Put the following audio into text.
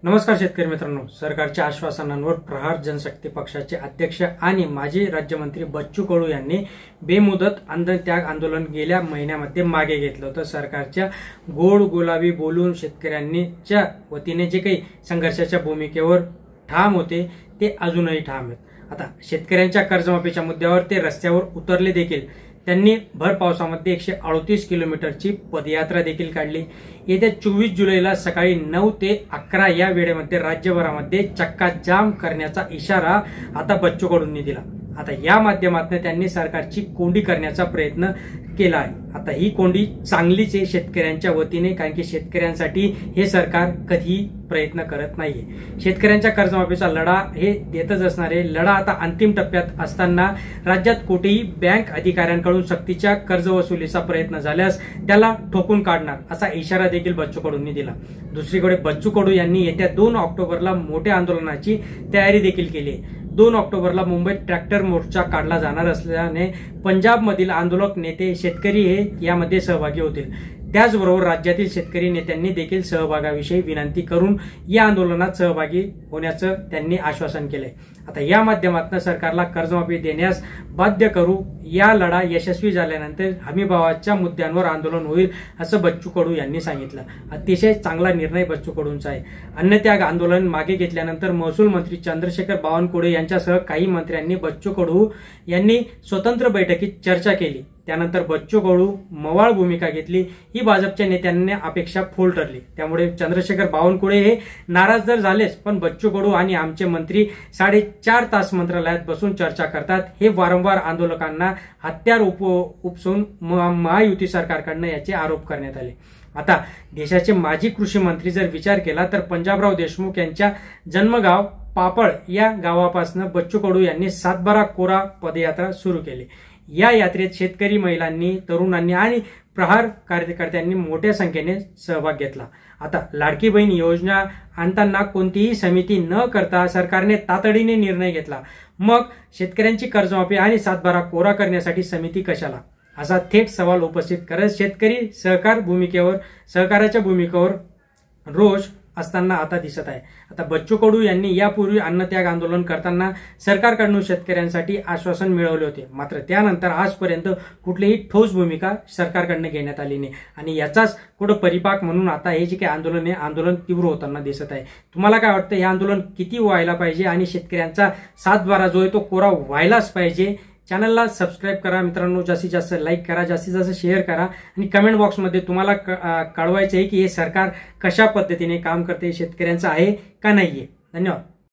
नमस्कार शेतकरी मित्रांनो, सरकारच्या आश्वासनांवर प्रहार जनशक्ती पक्षाचे अध्यक्ष आणि माजी राज्यमंत्री बच्चू कडू यांनी बेमुदत अन्नत्याग आंदोलन गेल्या महिन्यामध्ये मागे घेतलं होतं। सरकारच्या गोड गुलाबी बोलून शेतकऱ्यांच्या वतीने जे काही संघर्षाच्या भूमिकेवर ठाम होते ते अजूनही ठाम आहेत। आता शेतकऱ्यांच्या कर्जमाफीच्या मुद्द्यावर ते रस्त्यावर उतरले देखील। त्यांनी भर पावसामध्ये 138 किलोमीटरची पदयात्रा देखील काढली। येत्या 24 जुलैला सकाळी 9 ते 11 या वेळेमध्ये राज्यभरामध्ये चक्काजाम करण्याचा इशारा आता बच्चू कडूंनी दिला। आता या माध्यमातून त्यांनी सरकारची कोंडी करण्याचा प्रयत्न केला आहे। आता ही कोंडी चांगलीच आहे शेतकऱ्यांच्या वतीने, कारण की शेतकऱ्यांसाठी हे सरकार कधीही प्रयत्न करत नाहीये। शेतकऱ्यांच्या कर्जमाफीचा लढा हे देतच असणार आहे। लढा आता अंतिम टप्प्यात असताना राज्यात कुठेही बँक अधिकाऱ्यांकडून सक्तीच्या कर्ज वसुलीचा प्रयत्न झाल्यास त्याला ठोकून काढणार असा इशारा देखील बच्चू कडूंनी दिला। दुसरीकडे बच्चू कडू यांनी येत्या 2 ऑक्टोबरला मोठ्या आंदोलनाची तयारी देखील केली आहे। 2 ऑक्टोबरला मुंबईत ट्रॅक्टर मोर्चा काढला जाणार असल्याने पंजाबमधील आंदोलक नेते शेतकरी हे यामध्ये सहभागी होतील। त्याचबरोबर राज्यातील शेतकरी नेत्यांनी देखील सहभागाविषयी विनंती करून या आंदोलनात सहभागी होण्याचं त्यांनी आश्वासन केलंय। आता या माध्यमातून सरकारला कर्जमाफी देण्यास बाध्य करू। या लढा यशस्वी झाल्यानंतर हमीभावाच्या मुद्द्यांवर आंदोलन होईल असं बच्चू कडू यांनी सांगितलं। अतिशय चांगला निर्णय बच्चू कडूंचा आहे। अन्नत्याग आंदोलन मागे घेतल्यानंतर महसूल मंत्री चंद्रशेखर बावनकुळे यांच्यासह काही मंत्र्यांनी बच्चू कडू यांनी स्वतंत्र बैठकीत चर्चा केली। त्यानंतर बच्चू कडू मवाळ भूमिका घेतली। ही भाजपच्या नेत्यांनी अपेक्षा फोल ठरली। त्यामुळे चंद्रशेखर बावनकुळे हे नाराज जर झालेच, पण बच्चू कडू आणि आमचे मंत्री 4.5 तास मंत्रालयात बसून चर्चा करतात हे वारंवार आंदोलकांना हत्यार उपसून महायुती सरकारकडनं याचे आरोप करण्यात आले। आता देशाचे माजी कृषी मंत्री जर विचार केला तर पंजाबराव देशमुख यांच्या जन्मगाव पापळ या गावापासून बच्चू कडू यांनी सातबारा कोरा पदयात्रा सुरू केली। या यात्रेत शेतकरी, महिलांनी, तरुणांनी आणि प्रहार कार्यकर्त्यांनी मोठ्या संख्येने सहभाग घेतला। आता लाडकी बहीण योजना आणताना कोणतीही समिती न करता सरकारने तातडीने निर्णय घेतला। मग शेतकऱ्यांची कर्जमाफी आणि सातबारा कोरा करण्यासाठी समिती कशाला, असा थेट सवाल उपस्थित करत शेतकरी सहकाराच्या भूमिकेवर रोष असताना आता दिसत आहे। आता बच्चू कडू यांनी यापूर्वी अन्नत्याग आंदोलन करताना सरकारकडून शेतकऱ्यांसाठी आश्वासन मिळवले होते, मात्र त्यानंतर आजपर्यंत कुठलीही ठोस भूमिका सरकारकडून घेण्यात आली नाही आणि याचाच कुठं परिपाक म्हणून आता हे जे काही आंदोलन आहे, आंदोलन तीव्र होताना दिसत आहे। तुम्हाला काय वाटतं, हे आंदोलन किती व्हायला पाहिजे आणि शेतकऱ्यांचा सातबारा जो आहे तो कोरा व्हायलाच पाहिजे? चॅनलला सबस्क्राईब करा मित्रांनो, जास्तीत जास्त लाईक करा, जास्तीत जास्त शेअर करा आणि कमेंट बॉक्समध्ये तुम्हाला कळवायचं आहे की हे सरकार कशा पद्धतीने काम करते, शेतकऱ्यांचं आहे का नाहीये। धन्यवाद।